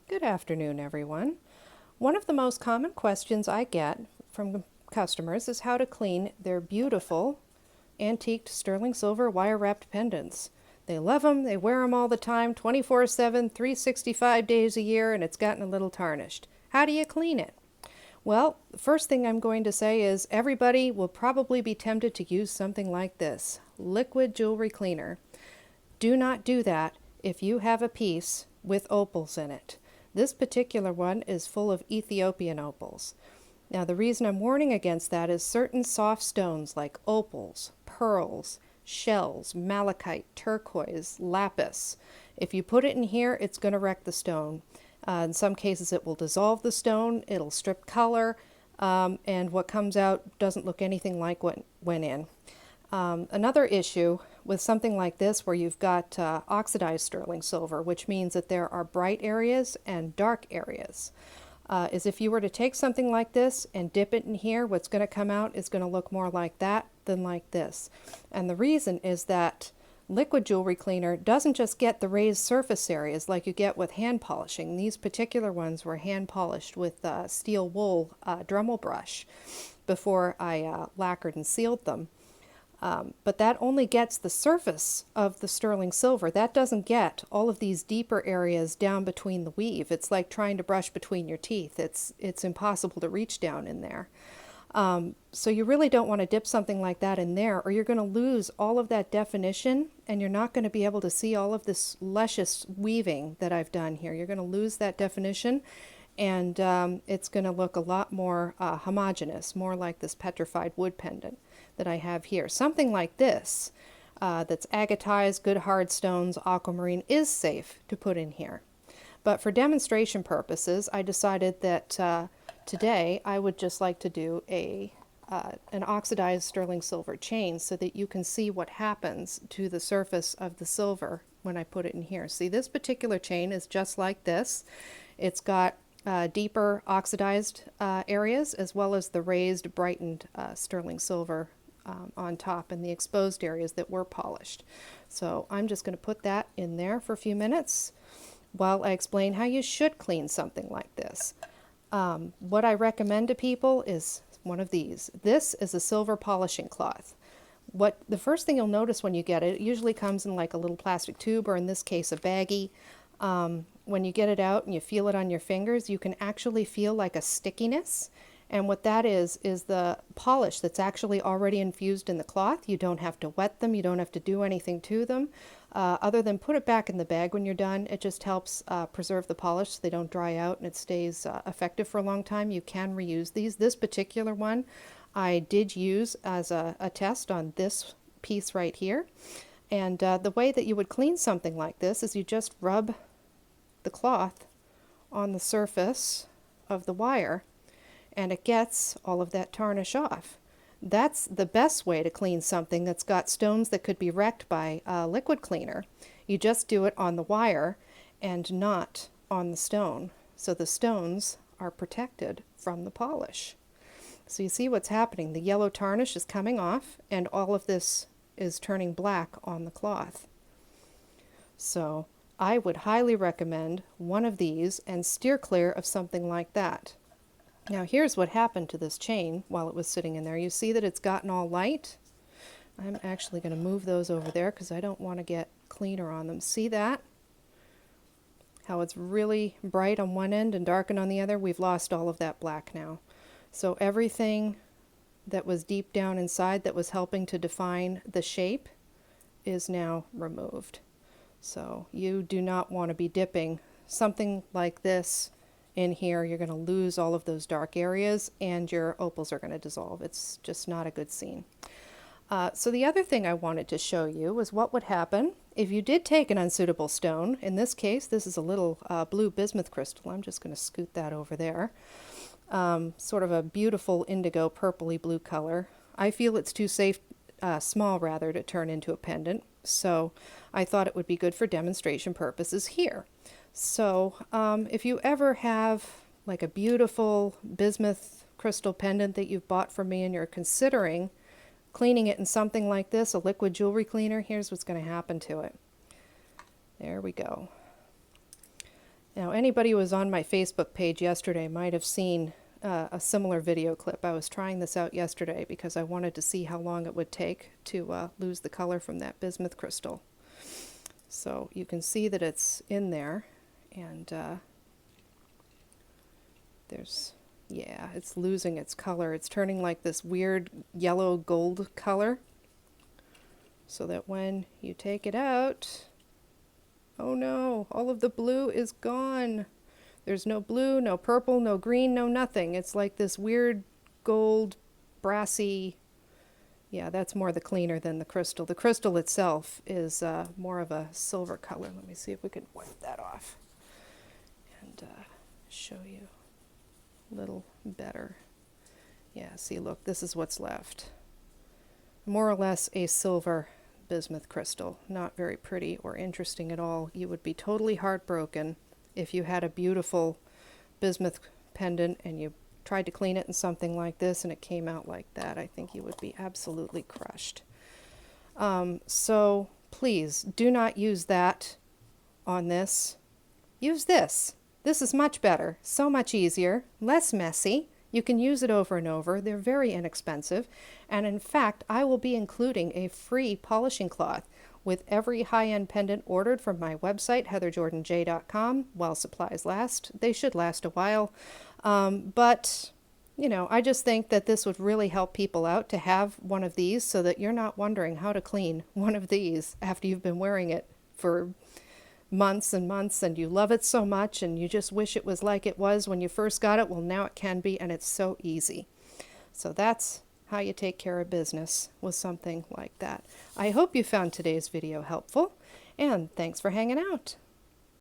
Good afternoon, everyone. One of the most common questions I get from customers is how to clean their beautiful antiqued sterling silver wire-wrapped pendants. They love them, they wear them all the time, 24/7, 365 days a year, and it's gotten a little tarnished. How do you clean it? Well, the first thing I'm going to say is everybody will probably be tempted to use something like this, liquid jewelry cleaner. Do not do that if you have a piece with opals in it. This particular one is full of Ethiopian opals. Now, the reason I'm warning against that is certain soft stones like opals, pearls, shells, malachite, turquoise, lapis. If you put it in here, it's going to wreck the stone. In some cases, it will dissolve the stone, it'll strip color, and what comes out doesn't look anything like what went in. Another issue with something like this where you've got oxidized sterling silver, which means that there are bright areas and dark areas, is if you were to take something like this and dip it in here, what's going to come out is going to look more like that than like this. And the reason is that liquid jewelry cleaner doesn't just get the raised surface areas like you get with hand polishing. These particular ones were hand polished with steel wool Dremel brush before I lacquered and sealed them. But that only gets the surface of the sterling silver. That doesn't get all of these deeper areas down between the weave. It's like trying to brush between your teeth. It's impossible to reach down in there. So you really don't want to dip something like that in there, or you're going to lose all of that definition, and you're not going to be able to see all of this luscious weaving that I've done here. You're going to lose that definition, and it's going to look a lot more homogeneous, more like this petrified wood pendant that I have here. Something like this, that's agatized, good hard stones, aquamarine, is safe to put in here. But for demonstration purposes, I decided that today I would just like to do an oxidized sterling silver chain so that you can see what happens to the surface of the silver when I put it in here. See, this particular chain is just like this. It's got deeper oxidized areas as well as the raised, brightened sterling silver on top and the exposed areas that were polished. So I'm just going to put that in there for a few minutes while I explain how you should clean something like this. What I recommend to people is one of these. This is a silver polishing cloth. The first thing you'll notice when you get it, it usually comes in like a little plastic tube, or in this case a baggie. When you get it out and you feel it on your fingers, you can actually feel like a stickiness. And what that is the polish that's actually already infused in the cloth. You don't have to wet them, you don't have to do anything to them, other than put it back in the bag when you're done. It just helps preserve the polish so they don't dry out and it stays effective for a long time. You can reuse these. This particular one I did use as a test on this piece right here. And the way that you would clean something like this is you just rub the cloth on the surface of the wire, and it gets all of that tarnish off. That's the best way to clean something that's got stones that could be wrecked by a liquid cleaner. You just do it on the wire and not on the stone, so the stones are protected from the polish. So you see what's happening. The yellow tarnish is coming off and all of this is turning black on the cloth. So I would highly recommend one of these and steer clear of something like that. Now here's what happened to this chain while it was sitting in there. You see that it's gotten all light? I'm actually going to move those over there because I don't want to get cleaner on them. See that? How it's really bright on one end and darkened on the other? We've lost all of that black now. So everything that was deep down inside that was helping to define the shape is now removed. So you do not want to be dipping something like this in here. You're going to lose all of those dark areas and your opals are going to dissolve. It's just not a good scene. So the other thing I wanted to show you was what would happen if you did take an unsuitable stone. In this case, this is a little blue bismuth crystal. I'm just going to scoot that over there. Sort of a beautiful indigo purpley blue color. I feel it's too small rather to turn into a pendant, so I thought it would be good for demonstration purposes here. So if you ever have like a beautiful bismuth crystal pendant that you've bought from me and you're considering cleaning it in something like this, a liquid jewelry cleaner, here's what's going to happen to it. There we go. Now, anybody who was on my Facebook page yesterday might have seen a similar video clip. I was trying this out yesterday because I wanted to see how long it would take to lose the color from that bismuth crystal. So you can see that it's in there, and yeah, it's losing its color. It's turning like this weird yellow gold color, so that when you take it out, oh no, all of the blue is gone. There's no blue, no purple, no green, no nothing. It's like this weird gold, brassy, yeah, that's more the cleaner than the crystal. The crystal itself is more of a silver color. Let me see if we can wipe that off and show you a little better. Yeah, see, look, this is what's left. More or less a silver bismuth crystal. Not very pretty or interesting at all. You would be totally heartbroken if you had a beautiful bismuth pendant and you tried to clean it in something like this and it came out like that. I think you would be absolutely crushed. So please do not use that on this. Use this. This is much better, so much easier, less messy. You can use it over and over. They're very inexpensive. And in fact, I will be including a free polishing cloth with every high-end pendant ordered from my website, heatherjordanj.com, while supplies last. They should last a while. But, you know, I just think that this would really help people out to have one of these so that you're not wondering how to clean one of these after you've been wearing it for months and months and you love it so much and you just wish it was like it was when you first got it. Well, now it can be, and it's so easy. So that's how you take care of business with something like that. I hope you found today's video helpful, and thanks for hanging out.